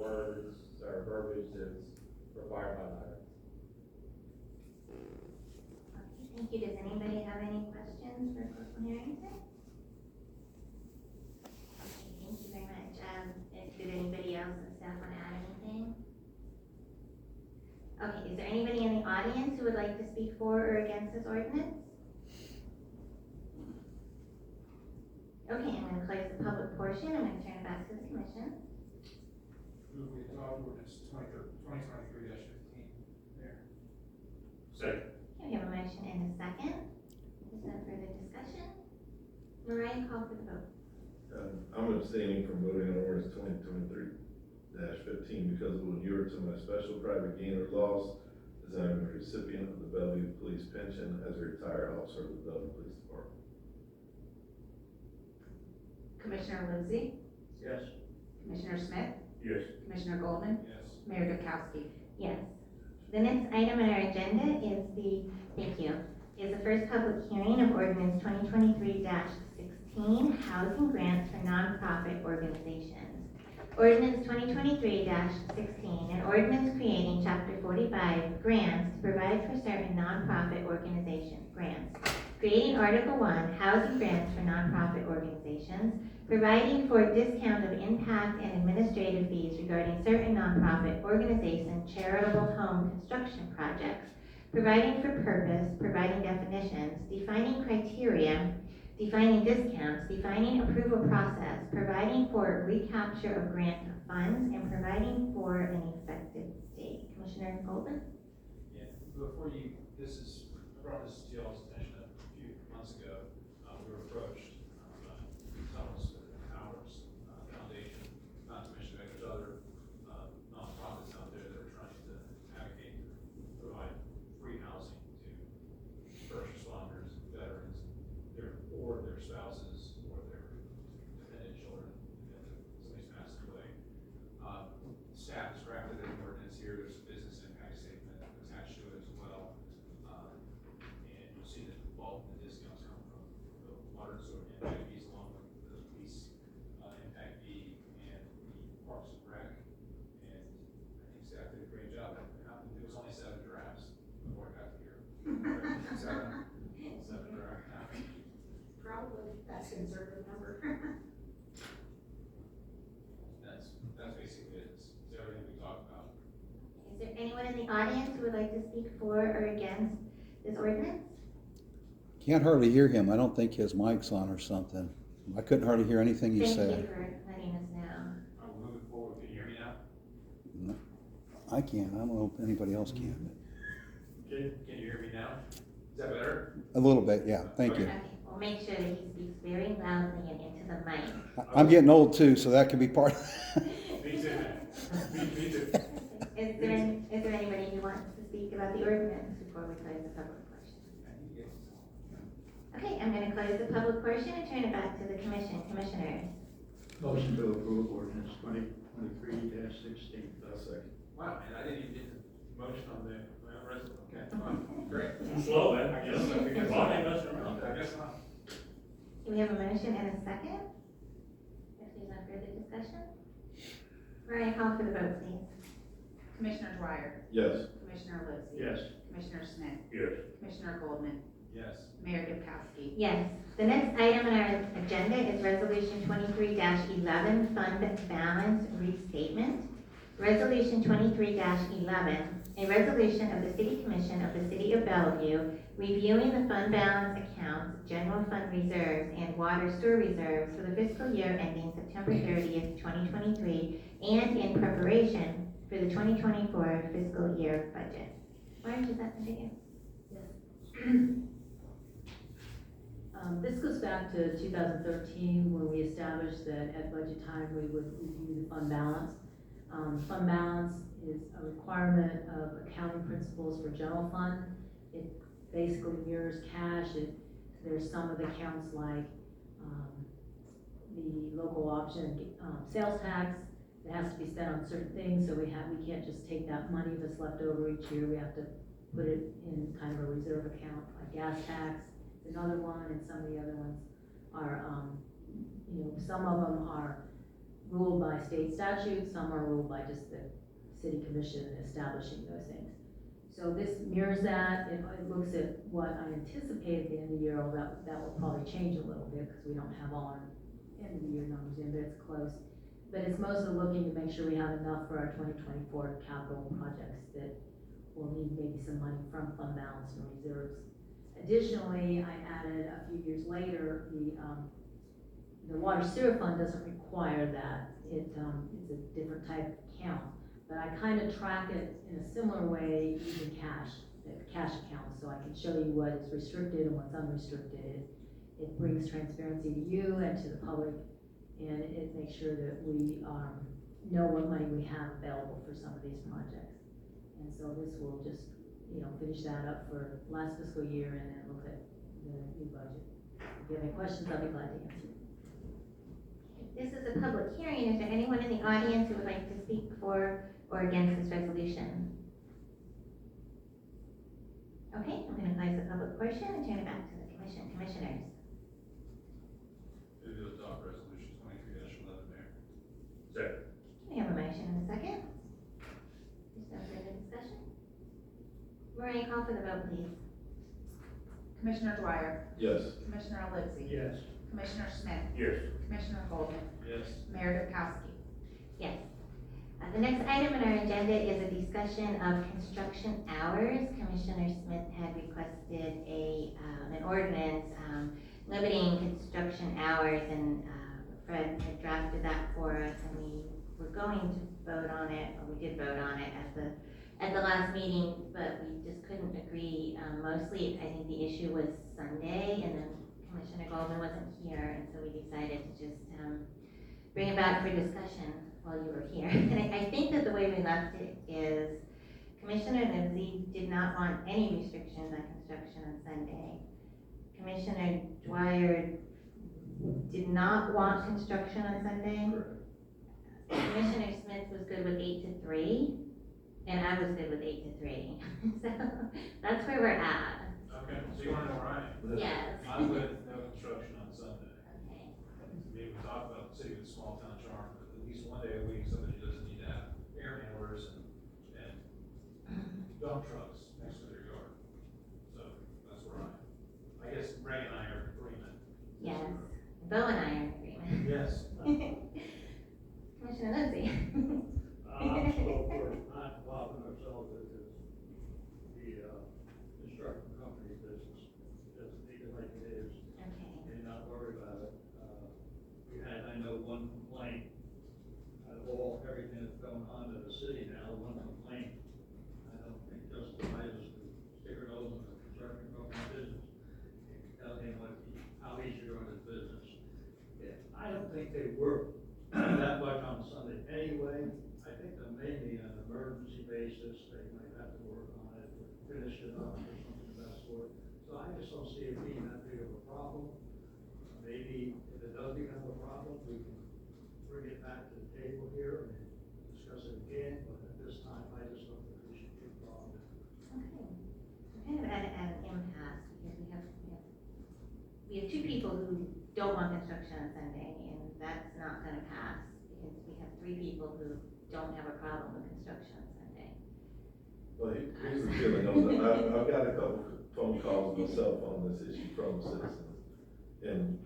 words or verbiage that's required by the IRS. Okay, thank you. Does anybody have any questions for Corporal Harrington? Okay, thank you very much. Did anybody else on staff want to add anything? Okay, is there anybody in the audience who would like to speak for or against this ordinance? Okay, I'm going to close the public portion. I'm going to turn it back to the commission. Move we adopt ordinance 2023-15 there. Second. Okay, we have a motion and a second. Is there further discussion? Mariah, call for the vote. I'm abstaining from voting on ordinance 2023-15 because it will inure to my special private gain or loss as I am a recipient of the Bellevue Police Pension as a retired officer of the Bellevue Police Department. Commissioner Lindsey, Yes. Commissioner Smith, Yes. Commissioner Goldman, Yes. Mayor Gukowski. Yes. The next item on our agenda is the first public hearing of ordinance 2023-16, housing grants for nonprofit organizations. Ordinance 2023-16, an ordinance creating Chapter 45 grants to provide for certain nonprofit organization grants. Creating Article 1, housing grants for nonprofit organizations, providing for discount of impact and administrative fees regarding certain nonprofit organization charitable home construction projects, providing for purpose, providing definitions, defining criteria, defining discounts, defining approval process, providing for recapture of grant funds, and providing for an effective date. Commissioner Golden? Yeah, before you, I brought this to y'all's attention a few months ago. We were approached by Thomas Powers Foundation, not to mention that there's other nonprofits out there that are trying to advocate to provide free housing to first responders, veterans, or their spouses, or their dependent children if somebody's passed away. Staff has drafted an ordinance here. There's a business impact statement attached to it as well. And you'll see that all the discounts come from the water and sewer impact fees along with the police impact fee and the Parks and Rec. And I think staff did a great job. It was only 7 drafts before I got here. Seven drafts. Probably, that's a conservative number. That's basically it. It's everything we talked about. Is there anyone in the audience who would like to speak for or against this ordinance? Can't hardly hear him. I don't think his mic's on or something. I couldn't hardly hear anything he Thank said. you for letting us know. Moving forward, can you hear me now? No, I can. I don't know if anybody else can. Can you hear me now? Is that better? A little bit, yeah. Thank you. Okay, we'll make sure that he speaks very loudly and into the mic. I'm getting old too, so that could be part of Me too, man. Me too. Is there anybody who wants to speak about the ordinance before we close the public portion? Okay, I'm going to close the public portion and turn it back to the commission. Commissioners? Motion to approve ordinance 2023-16. Second. Wow, man, I didn't even get the motion on the rest of them. Okay, fine, great. Slow, man. I guess so. Long ain't messing around. I guess not. Do we have a motion and a second? If there's no further discussion? Mariah, call for the vote, please. Commissioner Dwyer, Yes. Commissioner Lindsey. Yes. Commissioner Smith, Yes. Commissioner Goldman, Yes. Mayor Gukowski. Yes. The next item on our agenda is Resolution 23-11, Fund Balance Restatement. Resolution 23-11, a resolution of the City Commission of the City of Bellevue reviewing the fund balance accounts, general fund reserves, and water sewer reserves for the fiscal year ending September 30th, 2023, and in preparation for the 2024 fiscal year budget. Marge, is that something you? This goes back to 2013 when we established that at budget time we would review the fund balance. Fund balance is a requirement of accounting principles for general fund. It basically mirrors cash. There's some of the accounts like the local option sales tax that has to be spent on certain things. So we can't just take that money that's left over each year. We have to put it in kind of a reserve account, like gas tax. Another one, and some of the other ones are, some of them are ruled by state statute, some are ruled by just the city commission establishing those things. So this mirrors that, it looks at what I anticipate at the end of the year, although that will probably change a little bit, because we don't have all our end of the year numbers in, but it's close. But it's mostly looking to make sure we have enough for our 2024 capital projects that will need maybe some money from fund balance and reserves. Additionally, I added a few years later, the water sewer fund doesn't require that. It's a different type of account, but I kind of track it in a similar way using the cash account, so I can show you what is restricted and what's unrestricted. It brings transparency to you and to the public, and it makes sure that we know what money we have available for some of these projects. And so this will just, finish that up for last fiscal year and then look at the new budget. If you have any questions, I'll be glad to answer. This is a public hearing. Is there anyone in the audience who would like to speak for or against this resolution? Okay, I'm going to close the public portion and turn it back to the commission. Commissioners. Move to adopt resolution 23-11, Mayor. Second. We have a motion and a second. There's no further discussion. Maureen, call for the vote, please. Commissioner Dwyer, Yes. Commissioner Levesey. Yes. Commissioner Smith, Yes. Commissioner Goldman, Yes. Mayor Gopowski. Yes. The next item on our agenda is a discussion of construction hours. Commissioner Smith had requested an ordinance limiting construction hours, and Fred had drafted that for us, and we were going to vote on it, or we did vote on it at the last meeting, but we just couldn't agree. Mostly, I think the issue was Sunday, and then Commissioner Goldman wasn't here, and so we decided to just bring it back for discussion while you were here. And I think that the way we left it is Commissioner Livesey did not want any restrictions on construction on Sunday. Commissioner Dwyer did not want construction on Sunday. Commissioner Smith was good with 8 to 3, and I was good with 8 to 3. So that's where we're at. Okay, so you want to know where I am? Yes. I'm with no construction on Sunday. Okay. We talk about the city with small town charm, but at least one day a week, somebody doesn't need to have air handlers and dump trucks next to their yard. So that's where I am. I guess Ray and I are in agreement. Yes. Bo and I are in agreement. Yes. Commissioner Lindsay. I'm so for not involving ourselves into the construction company business. Just leave it like it is Okay. and not worry about it. We had, I know, one complaint out of everything that's going on in the city now, one complaint. I don't think justifies us to stick our nose in the construction company business and tell him how he should run his business. Yeah, I don't think they work that much on Sunday anyway. I think that maybe on an emergency basis, they might have to work on it, or finish it up or something of that sort. So I just don't see it being that big of a problem. Maybe if it does become a problem, we can bring it back to the table here and discuss it again, but at this time, I just don't think we should get involved. Okay. We're kind of at an impasse because we have two people who don't want construction on Sunday, and that's not gonna pass because we have 3 people who don't have a problem with construction on Sunday. Well, here's the feeling on that. I've got a couple phone calls myself on this issue from citizens. And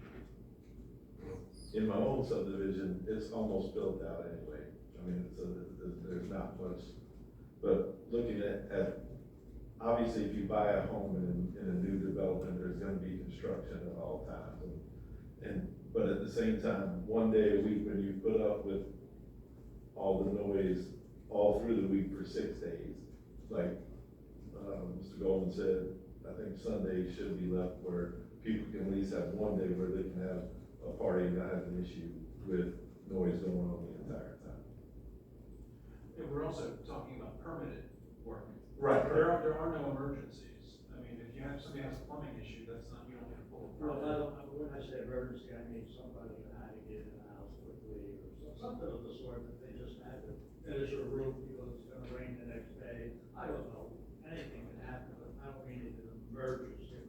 in my own subdivision, it's almost built out anyway. I mean, there's not much. But looking at, obviously, if you buy a home in a new development, there's gonna be construction at all times. But at the same time, one day a week when you put up with all the noise all through the week for 6 days, like Mr. Goldman said, I think Sunday should be left where people can at least have one day where they can have a party and not have an issue with noise going on the entire time. Yeah, we're also talking about permitted work. Right. There are no emergencies. I mean, if somebody has a plumbing issue, that's not, you don't get a full Well, permit. when I say emergency, I mean somebody had to get in the house quickly or something of the sort that they just had to finish a roof because it's gonna rain the next day. I don't know, anything can happen, but I don't mean it an emergency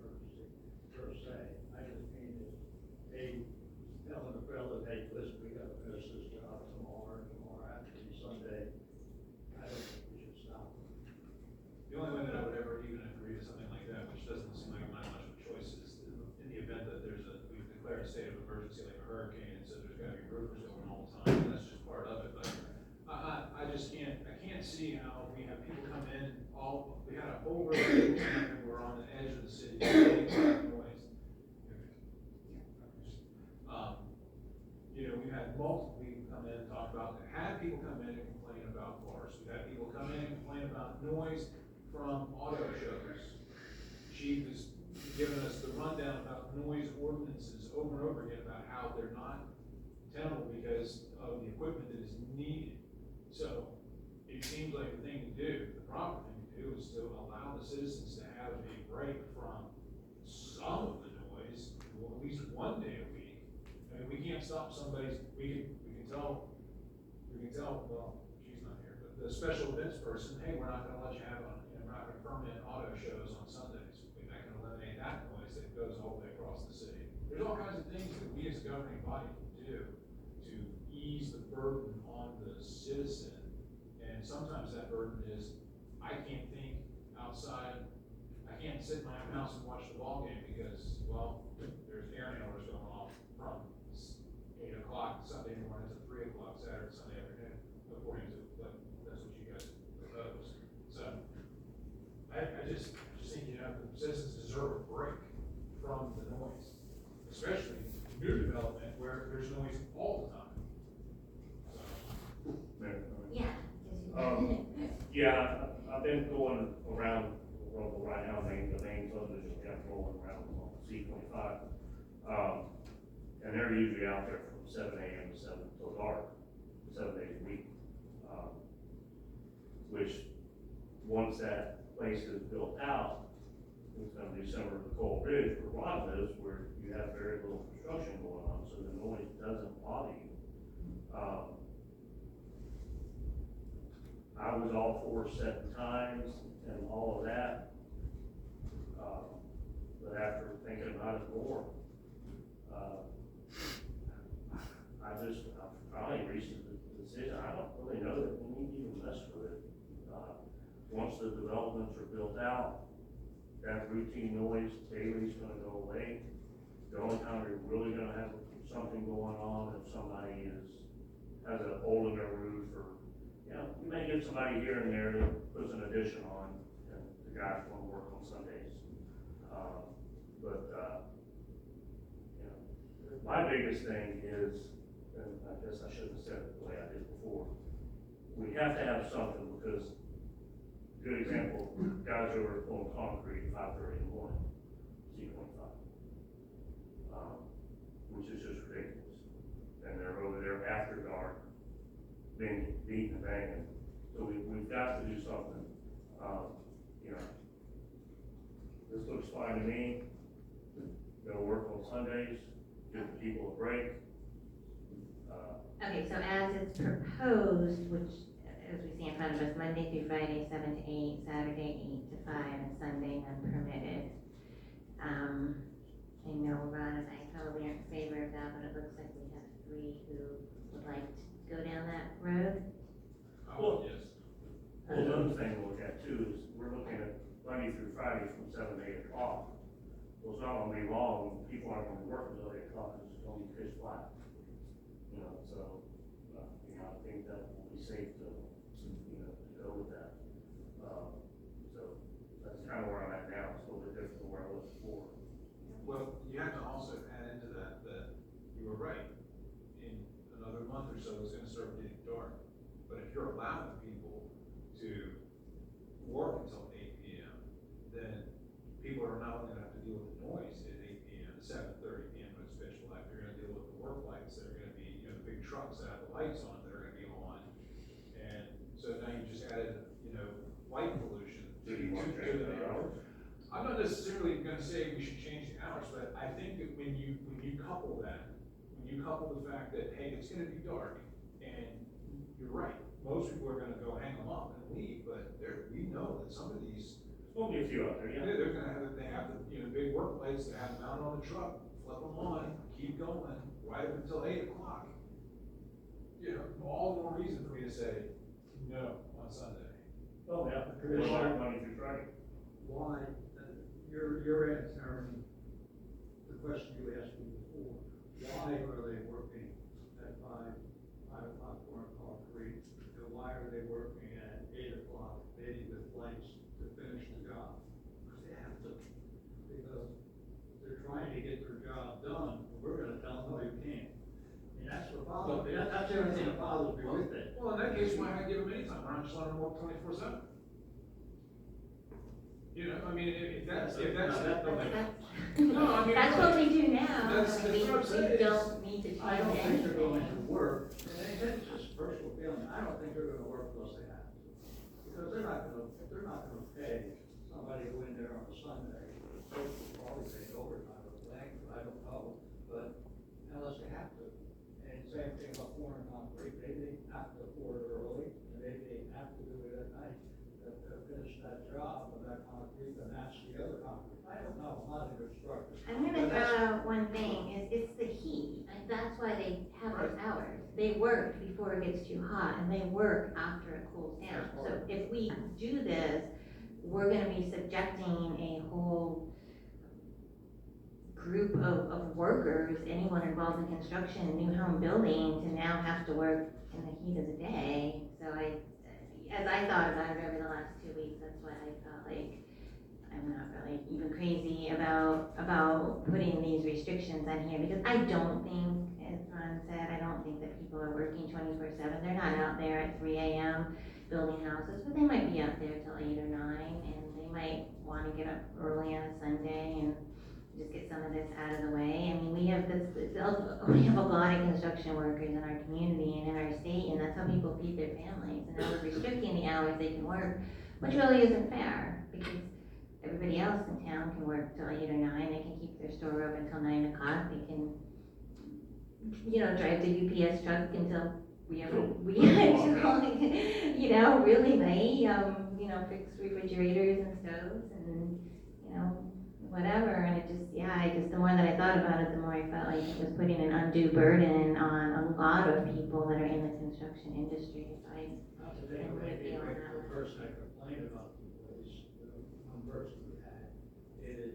per se. I just mean it, telling the fellow, hey, listen, we gotta finish this job. see how we have people come in, we had a whole row of people come in, and we're on the edge of the city, making a lot of noise. You know, we've had multiple people come in and talk about, had people come in and complain about bars. We've had people come in and complain about noise from auto shows. Chief has given us the rundown about noise ordinances over and over again about how they're not tenable because of the equipment that is needed. So it seems like the thing to do, the proper thing to do is to allow the citizens to have a break from some of the noise, well, at least one day a week. I mean, we can't stop somebody's, we can tell, well, she's not here, but the special events person, hey, we're not gonna let you have we're not gonna permit auto shows on Sundays. We're not gonna eliminate that noise that goes all the way across the city. There's all kinds of things that we as a governing body can do to ease the burden on the citizen. And sometimes that burden is, I can't think outside, I can't sit in my own house and watch the ball game because, well, there's air handlers going off from 8 o'clock Sunday morning to 3 o'clock Sunday afternoon, according to what, that's what you guys propose. So, I just think, you know, the citizens deserve a break from the noise, especially new development where there's noise all the time. So, Yeah. Yeah, I've been going around the world right now, the main subdivision, kept rolling around on C-25. And they're usually out there from 7 a.m. to 7 till dark, 7 days a week. Which, once that place is built out, it's gonna be similar to Coal Ridge, where Ron lives, where you have very little construction going on, so the noise doesn't bother you. I was all for setting times and all of that. But after thinking about it more, I finally reached the decision, I don't really know that we need to even mess with it. Once the developments are built out, that routine noise daily is gonna go away. The only time you're really gonna have something going on if somebody has a hole in their roof, or, you know, you may get somebody here and there that puts an addition on, and the guys wanna work on Sundays. You know, my biggest thing is, and I guess I shouldn't have said it the way I did before, we have to have something, because, good example, guys who are pulling concrete at 5:30 in the morning, C-25, which is just ridiculous. And they're over there after dark, being beaten and banging. So we've got to do something. You know, this looks fine to me. Go work on Sundays, give the people a break. Okay, so as it's proposed, which, as we see in front of us, Monday through Friday, 7 to 8, Saturday, 8 to 5, and Sunday unpermitted. I know Ron and I probably aren't in favor of that, but it looks like we have 3 who would like to go down that road. well, yes. Well, another thing to look at too is we're looking at Monday through Friday from 7 to 8 o'clock. Well, it's not gonna be long, people aren't gonna work until 8 o'clock, it's gonna be pitch black. You know, so, you know, I think that will be safe to, you know, to go with that. So that's kind of where I'm at now, it's a little bit different than where I was before. Well, you have to also add into that you were right. In another month or so, it's gonna start getting dark. But if you're allowing people to work until 8 p.m., then people are not only gonna have to deal with the noise at 8 p.m., 7:30 p.m. when it's pitch black, they're gonna deal with the work lights that are gonna be, you know, the big trucks that have the lights on that are gonna be on. And so now you just added, you know, light pollution to the neighborhood. I'm not necessarily gonna say we should change the hours, but I think that when you couple that, when you couple the fact that, hey, it's gonna be dark, and you're right, most people are gonna go hang them up and leave, but we know that some of these, There's gonna be a few out there, yeah. they're gonna have, they have the, you know, big work lights, they have them out on the truck, flip them on, keep going, right up until 8 o'clock. You know, all the more reason for me to say no on Sunday. Oh, yeah, we're like Monday through Friday. Why, you're answering the question you asked me before. Why are they working at 5 o'clock, 4 o'clock, 3? Why are they working at 8 o'clock, maybe with lights to finish the job. Because they have to, because they're trying to get their job done, and we're gonna tell them, no, you can't. And that's what bothers me, that's everything that bothers me with it. Well, in that case, why not give them any time? Why not just let them work 24/7? You know, I mean, if that's. No, that don't make- No, I mean, That's what we do now. That's I mean, what I'm saying we is- don't need to change I don't think they're going to anything. work, and it's just personal feeling, I don't think they're gonna work unless they have to. Because they're not gonna pay somebody to go in there on a Sunday, they'll probably pay overtime or blank, I don't know, but unless they have to. And same thing about pouring concrete, maybe they have to pour it early, and maybe they have to do it at night, to finish that job of that concrete, and match the other concrete, I don't know, I'm not a constructor. I'm gonna But that's- throw out one thing, is it's the heat, and that's why they have those hours. They work before it gets too hot, and they work after it cools down. So if we do this, we're gonna be subjecting a whole group of workers, anyone involved in construction, new home building, to now have to work in the heat of the day. So as I thought about it over the last 2 weeks, that's why I felt like I'm not really even crazy about putting these restrictions on here, because I don't think, as Ron said, I don't think that people are working 24/7. They're not out there at 3 a.m. building houses, but they might be out there till 8 or 9, and they might wanna get up early on a Sunday and just get some of this out of the way. I mean, we have a lot of construction workers in our community and in our state, and that's how people feed their families. And now we're restricting the hours they can work, which really isn't fair, because everybody else in town can work till 8 or 9, they can keep their store open till 9 o'clock, they can, drive the UPS truck until really late, fix refrigerators and stoves and, whatever, and the more that I thought about it, the more I felt like it was putting an undue burden on a lot of people that are in the construction industry, so Not to take away the person that complained about the place, one person we had, it is,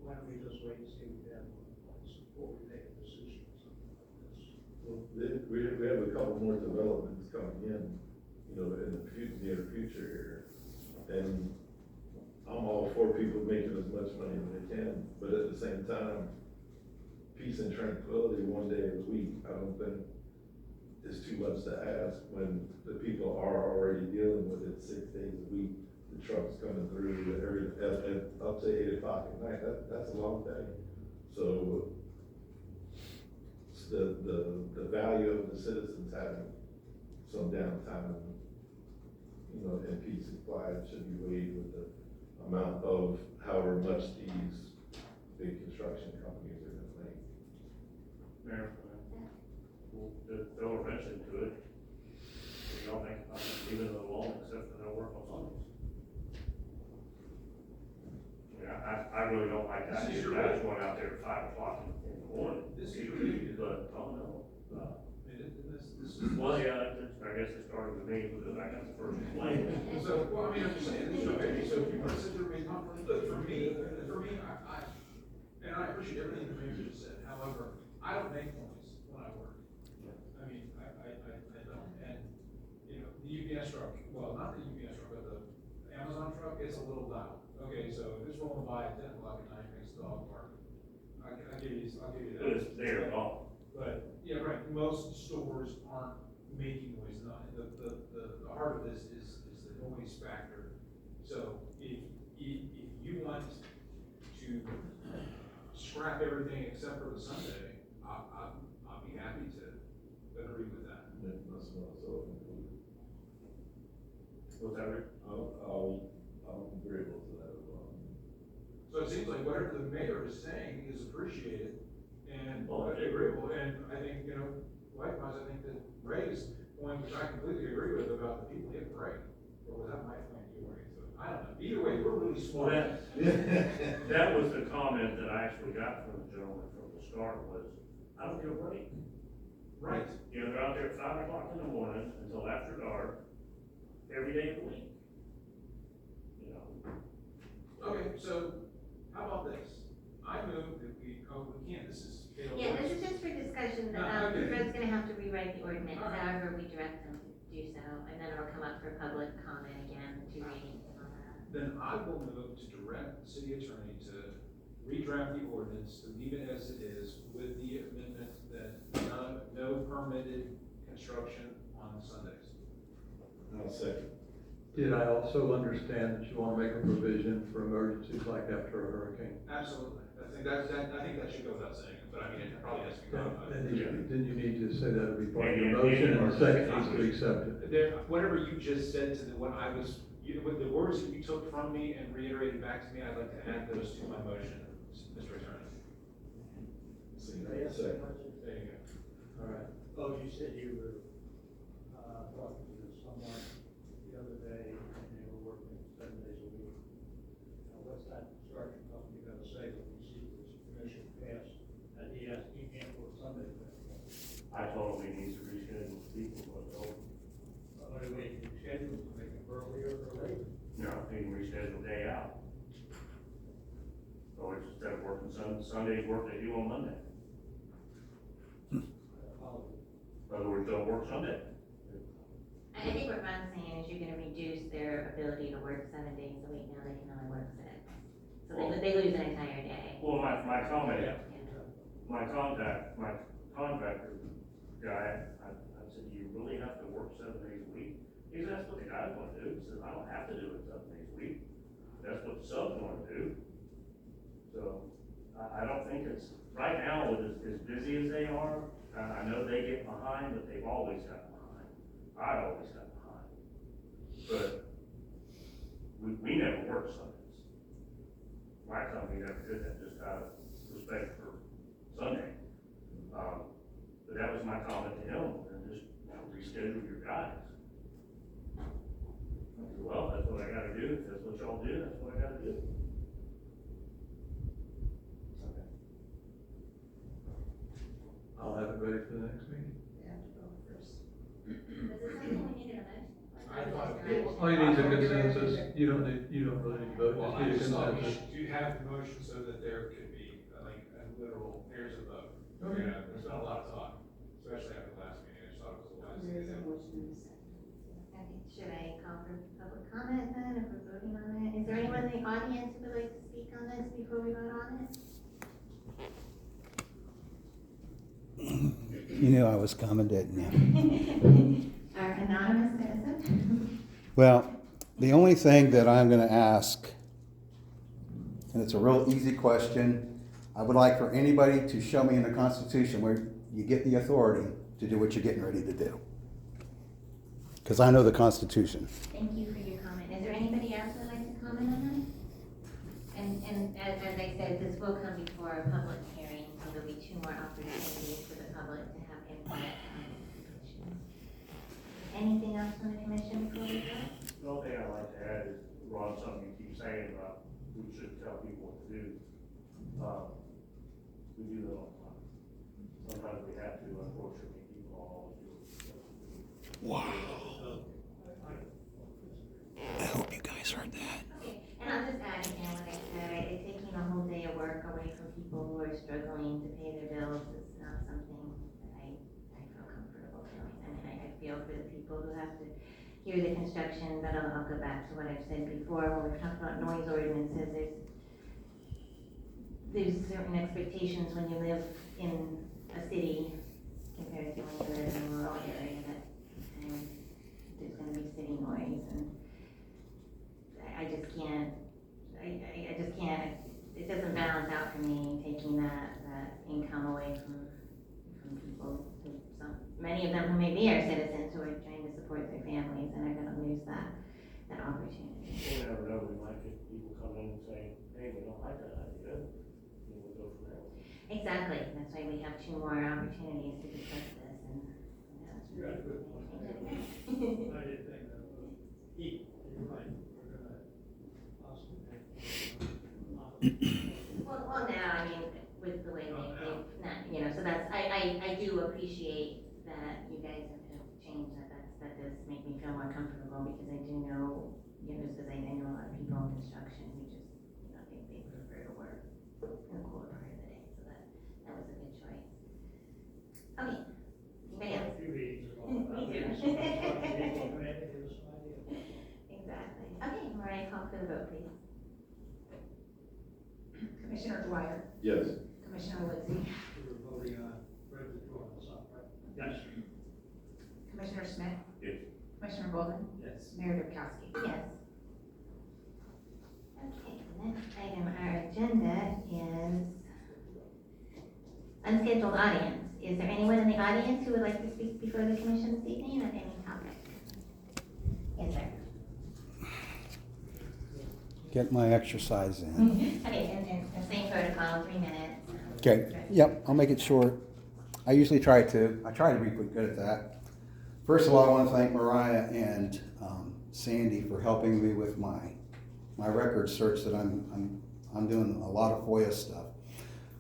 why don't we just wait and see what we have on the place before we make a decision or something like this? Well, we have a couple more developments coming in, in the near future here. And I'm all for people making as much money as they can, but at the same time, peace and tranquility 1 day a week, I don't think is too much to ask when the people are already dealing with it 6 days a week. The trucks coming through up to 8 o'clock at night, that's a long day. So the value of the citizens having some downtime, and peace and quiet should be weighed with the amount of however much these big construction companies are gonna make. Mayor, they'll eventually do it. If y'all think about it, leave it alone, except for they'll work on Sundays. I really don't like that, This is your guys going out there at 5 o'clock in the morning. This is your baby. But, oh no. This is. Well, yeah, I guess it started with me, because I got the first complaint. So, well, I mean, I'm just saying, this is your baby, so if you want to sit there and be comfortable, look, for me, and I appreciate everything the mayor just said, however, I don't make noise when I work. I mean, I don't, and, the UPS truck, well, not the UPS truck, but the Amazon truck, it's a little loud. Okay, so if it's rolling by at 10 o'clock at night, makes the dog bark. I'll give you that. But it's there, gone. But, yeah, right, most stores aren't making noise, the heart of this is the noise factor. So if you want to scrap everything except for the Sunday, I'll be happy to agree with that. That's what I was hoping to do. What's that, Rick? I'm agreeable to that as well. So it seems like whatever the mayor is saying is appreciated and Well, agreeable, and I think, likewise, I think that Ray's point, which I completely agree with about the people getting break, or was that my point you were into? I don't know, either way, we're really Well, smart. that was the comment that I actually got from the gentleman from the start was, I don't get a break. Right. They're out there at 5 o'clock in the morning until after dark, every day of the week. Okay, so how about this? I move that we can't, this is. Yeah, this is just for discussion, No, okay. Fred's gonna have to rewrite the ordinance, All right. however we direct him to do so, and then it'll come up for public comment again, 2 readings and all that. Then I will move to direct the city attorney to redraft the ordinance, to leave it as it is, with the amendment that no permitted construction on Sundays. I'll second. Did I also understand that you want to make a provision for emergencies like after a hurricane? Absolutely. I think that should go without saying, but I mean, it probably has to be codified. Then you need to say that would be part of the motion, and the second needs to be accepted. Whatever you just said to what I was, with the words that you took from me and reiterated back to me, I'd like to add those to my motion, Mr. Attorney. Second. There you go. All right. Oh, you said you were, talking to someone the other day, and they were working 7 days a week. Now, what's that construction company gonna say when you see this commission passed, and he can't work Sundays anymore? I told him he needs to reschedule people, but no, What do we schedule to make it earlier or later? no, he can reschedule day out. So it's instead of working Sundays, work they do on Monday. In other words, they'll work Sunday. I think what Ron's saying is you're gonna reduce their ability to work 7 days a week, now they can only work 6. So they lose an entire day. Well, my comment, Yeah. my contractor guy, I said, you really have to work 7 days a week? He said, that's what the guys want to do. He said, I don't have to do it 7 days a week. That's what the subs want to do. So, I don't think it's, right now, with as busy as they are, I know they get behind, but they've always got behind. I've always got behind. But we never work Sundays. My company never did that, just out of respect for Sunday. But that was my comment to him, and just reschedule your guys. I said, well, that's what I gotta do. If that's what y'all do, that's what I gotta do. I'll have it ready for the next meeting. Is this something we needed a motion? I thought- All you need is a consensus. You don't really need to vote, Well, just I need a just thought we consensus. should have the motion so that there could be like a literal, here's a vote. Okay. Yeah, there's not a lot of talk, especially after the last meeting, I just thought it was a wise thing to do. Okay, should I call for public comment then, if we're voting on it? Is there anyone in the audience who would like to speak on this before we vote on it? You knew I was coming, didn't you? Our anonymous citizen? Well, the only thing that I'm gonna ask, and it's a real easy question, I would like for anybody to show me in the Constitution where you get the authority to do what you're getting ready to do. Because I know the Constitution. Thank you for your comment. Is there anybody else who would like to comment on that? And as I said, this will come before a public hearing, so there'll be 2 more opportunities for the public to have input on this issue. Anything else from the commission before we vote? The only thing I'd like to add is, Ron, something you keep saying about we should tell people what to do. We do that all the time. Sometimes we have to, unfortunately, people don't always do it. Wow. I hope you guys heard that. Okay, and I'll just add again what I said, taking a whole day of work away from people who are struggling to pay their bills is not something that I feel comfortable doing. I mean, I feel for the people who have to hear the construction, but I'll go back to what I've said before, when we've talked about noise ordinances, there's certain expectations when you live in a city compared to when you live in a rural area that there's gonna be city noise, and I just can't, it doesn't balance out for me, taking that income away from people who, many of them who may be our citizens who are trying to support their families and are gonna lose that opportunity. You never know, we might get people come in and say, hey, we don't like that idea, and we'll go from there. Exactly, that's why we have 2 more opportunities to discuss this, and that's You got a good point. I didn't think that was heat, you're right, we're gonna possibly make. Well, now, I mean, with the way they've not, so that's, I do appreciate that you guys have changed that does make me feel more comfortable, because I do know, just because I know a lot of people in construction who just, they prefer to work in the cooler part of the day, so that was a good choice. Okay, anybody else? A few meetings ago. Me too. Okay, Mariah, call for the vote, please. Commissioner Dwyer, Yes. Commissioner Levesey, We were voting on Fred withdrawing this up, right? Yes. Commissioner Smith, Yes. Commissioner Golden, Yes. Mayor Dukowski. Yes. Okay, the next item on our agenda is unscheduled audience. Is there anyone in the audience who would like to speak before the commission this evening on any topic? Yes, sir. Get my exercise in. Okay, and same protocol, 3 minutes. Okay, yep, I'll make it short. I try to be pretty good at that. First of all, I want to thank Mariah and Sandy for helping me with my record search that I'm doing a lot of FOIA stuff.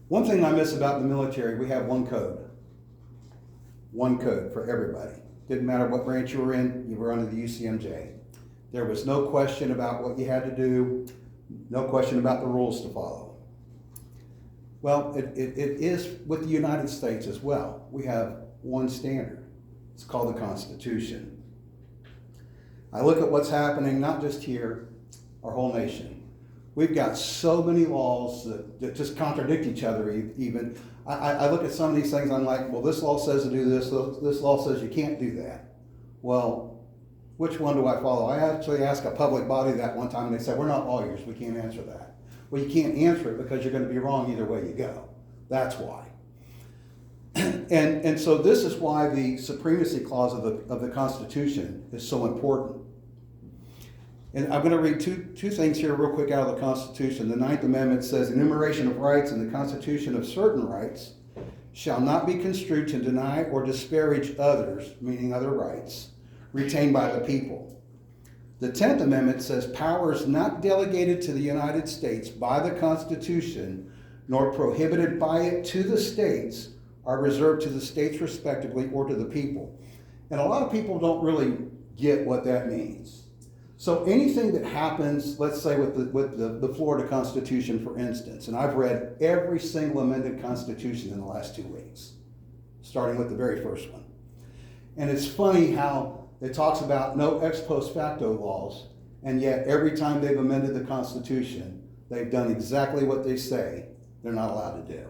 One thing I miss about the military, we have one code. One code for everybody. Didn't matter what branch you were in, you were under the UCMJ. There was no question about what you had to do, no question about the rules to follow. Well, it is with the United States as well. We have one standard. It's called the Constitution. I look at what's happening, not just here, our whole nation. We've got so many laws that just contradict each other even. I look at some of these things, I'm like, well, this law says to do this law says you can't do that. Well, which one do I follow? I actually asked a public body that one time and they said, we're not lawyers, we can't answer that. Well, you can't answer it because you're going to be wrong either way you go. That's why. And so this is why the supremacy clause of the Constitution is so important. And I'm going to read two things here real quick out of the Constitution. The 9th Amendment says, enumeration of rights in the Constitution of certain rights shall not be construed to deny or disparage others, meaning other rights, retained by the people. The 10th Amendment says powers not delegated to the United States by the Constitution nor prohibited by it to the states are reserved to the states respectively or to the people. And a lot of people don't really get what that means. So anything that happens, let's say with the Florida Constitution, for instance, and I've read every single amended Constitution in the last 2 weeks, starting with the very first one. And it's funny how it talks about no ex post facto laws, and yet every time they've amended the Constitution, they've done exactly what they say they're not allowed to do.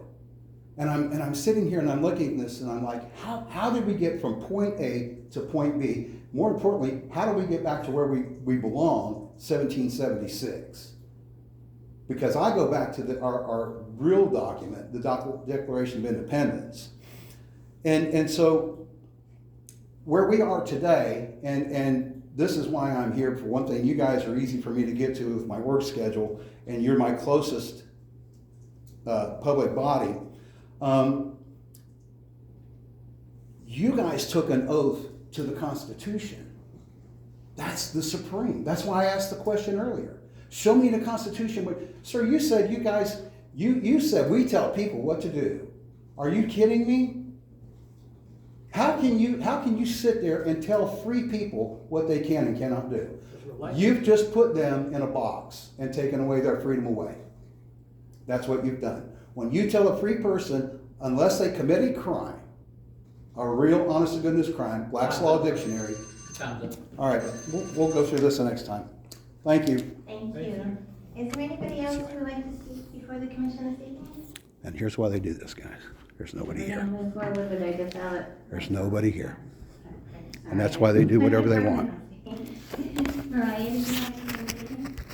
And I'm sitting here and I'm looking at this and I'm like, how did we get from point A to point B? More importantly, how do we get back to where we belong, 1776? Because I go back to our real document, the Declaration of Independence. And so where we are today, and this is why I'm here, for one thing, you guys are easy for me to get to with my work schedule, and you're my closest public body. You guys took an oath to the Constitution. That's the supreme. That's why I asked the question earlier. Show me the Constitution. Sir, you said you guys, you said we tell people what to do. Are you kidding me? How can you sit there and tell free people what they can and cannot do? You've just put them in a box and taken away their freedom away. That's what you've done. When you tell a free person, unless they commit a crime, a real honest to goodness crime, Black's Law Dictionary. All right, we'll go through this the next time. Thank you. Thank you. Is there anybody else who would like to speak before the commission this evening? And here's why they do this, guys. There's nobody We're here. gonna move forward with our good ballot. There's nobody here. And that's why they do whatever they want. Mariah, did you have a